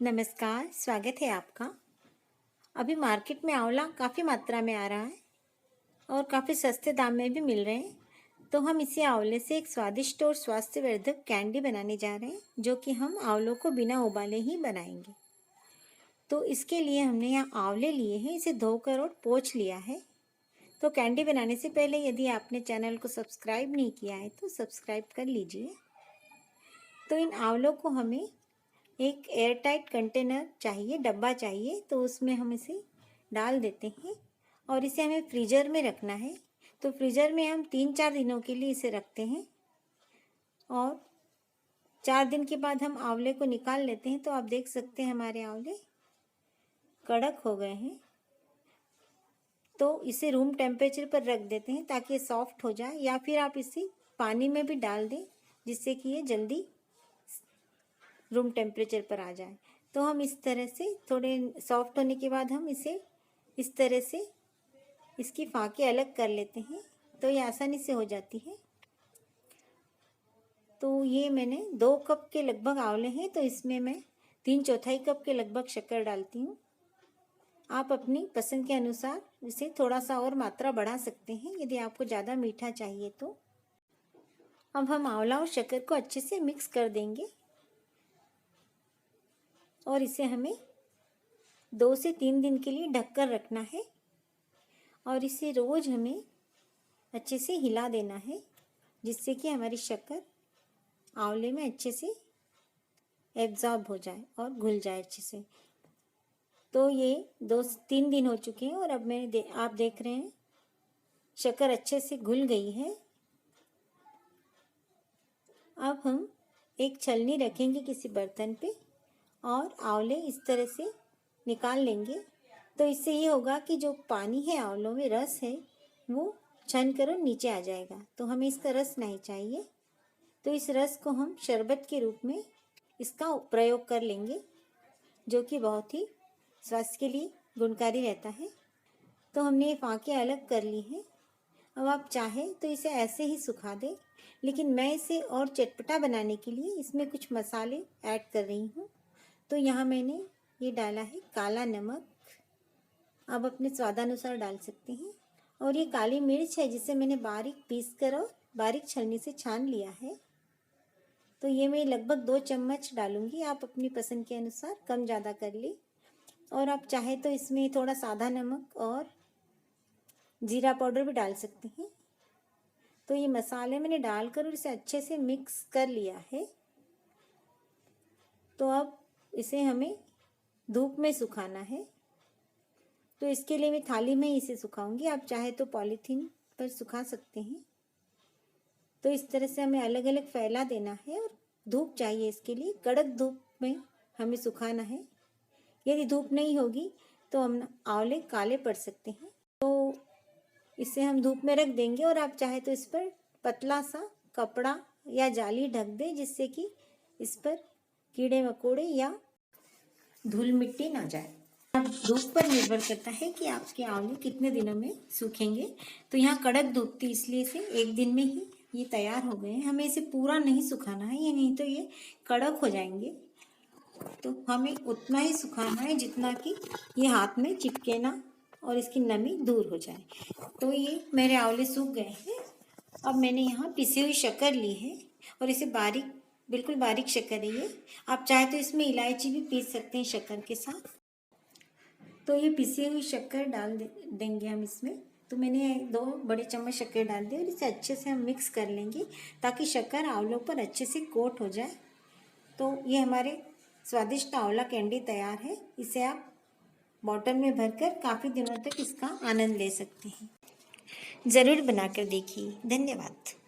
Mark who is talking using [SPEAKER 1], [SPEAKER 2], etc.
[SPEAKER 1] नमस्कार, स्वागत है आपका। अभी मार्केट में आंवला काफ़ी मात्रा में आ रहा है और काफ़ी सस्ते दाम में भी मिल रहे हैं। तो हम इसी आंवले से एक स्वादिष्ट और स्वास्थ्यवर्धक कैंडी बनाने जा रहे हैं, जो कि हम आंवलों को बिना उबाले ही बनाएंगे। तो इसके लिए हमने यहाँ आंवले लिए हैं, इसे धोकर और पोंछ लिया है। तो कैंडी बनाने से पहले यदि आपने चैनल को सब्सक्राइब नहीं किया है तो सब्सक्राइब कर लीजिए। तो इन आंवलों को हमें एक एयरटाइट कंटेनर चाहिए, डब्बा चाहिए, तो उसमें हम इसे डाल देते हैं और इसे हमें फ्रीज़र में रखना है। तो फ्रीज़र में हम 3-4 दिनों के लिए इसे रखते हैं और 4 दिन के बाद हम आंवले को निकाल लेते हैं। तो आप देख सकते हैं हमारे आंवले कड़क हो गए हैं। तो इसे रूम टेम्परेचर पर रख देते हैं ताकि ये सॉफ्ट हो जाए, या फिर आप इसे पानी में भी डाल दें जिससे कि ये जल्दी रूम टेम्परेचर पर आ जाए। तो हम इस तरह से थोड़े सॉफ्ट होने के बाद हम इसे इस तरह से इसकी फाँकें अलग कर लेते हैं, तो ये आसानी से हो जाती है। तो ये मैंने 2 कप के लगभग आंवले हैं, तो इसमें मैं 3/4 कप के लगभग शक्कर डालती हूँ। आप अपनी पसंद के अनुसार इसे थोड़ा सा और मात्रा बढ़ा सकते हैं यदि आपको ज़्यादा मीठा चाहिए तो। अब हम आंवला और शक्कर को अच्छे से मिक्स कर देंगे और इसे हमें 2 से 3 दिन के लिए ढककर रखना है और इसे रोज़ हमें अच्छे से हिला देना है, जिससे कि हमारी शक्कर आंवले में अच्छे से एब्जॉर्ब हो जाए और घुल जाए अच्छे से। तो ये 2-3 दिन हो चुके हैं और अब आप देख रहे हैं शक्कर अच्छे से घुल गई है। अब हम एक छलनी रखेंगे किसी बर्तन पे और आंवले इस तरह से निकाल लेंगे। तो इससे ये होगा कि जो पानी है आंवलों में, रस है, वो छन कर नीचे आ जाएगा। तो हमें इसका रस नहीं चाहिए। तो इस रस को हम शरबत के रूप में इसका प्रयोग कर लेंगे, जो कि बहुत ही स्वास्थ्य के लिए गुणकारी रहता है। तो हमने ये फाँकें अलग कर ली हैं। अब आप चाहें तो इसे ऐसे ही सुखा दें, लेकिन मैं इसे और चटपटा बनाने के लिए इसमें कुछ मसाले ऐड कर रही हूँ। तो यहाँ मैंने ये डाला है काला नमक, आप अपने स्वादानुसार डाल सकते हैं। और ये काली मिर्च है जिसे मैंने बारीक पीस कर और बारीक छलनी से छान लिया है। तो ये मैं लगभग 2 चम्मच डालूँगी, आप अपनी पसंद के अनुसार कम ज़्यादा कर ले। और आप चाहे तो इसमें थोड़ा सादा नमक और जीरा पाउडर भी डाल सकते हैं। तो ये मसाले मैंने डालकर और इसे अच्छे से मिक्स कर लिया है। तो अब इसे हमें धूप में सुखाना है। तो इसके लिए मैं थाली में इसे सुखाऊंगी, आप चाहे तो पॉलीथीन पर सुखा सकते हैं। तो इस तरह से हमें अलग अलग फैला देना है और धूप चाहिए इसके लिए, कड़क धूप में हमें सुखाना है। यदि धूप नहीं होगी तो हम आंवले काले पड़ सकते हैं। तो इसे हम धूप में रख देंगे और आप चाहे तो इस पर पतला सा कपड़ा या जाली ढक दें, जिससे कि इस पर कीड़े मकोड़े या धूल मिट्टी ना जाए। अब धूप पर निर्भर करता है कि आपके आंवले कितने दिनों में सूखेंगे। तो यहाँ कड़क धूप थी, इसलिए इसे 1 दिन में ही ये तैयार हो गए हैं। हमें इसे पूरा नहीं सुखाना है, ये नहीं तो ये कड़क हो जाएंगे। तो हमें उतना ही सुखाना है जितना कि ये हाथ में चिपके ना और इसकी नमी दूर हो जाए। तो ये मेरे आंवले सूख गए हैं। अब मैंने यहाँ पिसी हुई शक्कर ली है और इसे बिल्कुल बारीक शक्कर है ये। आप चाहे तो इसमें इलायची भी पीस सकते हैं शक्कर के साथ। तो ये पिसी हुई शक्कर डाल देंगे हम इसमें। तो मैंने 2 बड़े चम्मच शक्कर डाल दी और इसे अच्छे से हम मिक्स कर लेंगे ताकि शक्कर आंवलों पर अच्छे से कोट हो जाए। तो ये हमारे स्वादिष्ट आंवला कैंडी तैयार है। इसे आप बॉटल में भरकर काफ़ी दिनों तक इसका आनंद ले सकते हैं। ज़रूर बनाकर देखिए। धन्यवाद।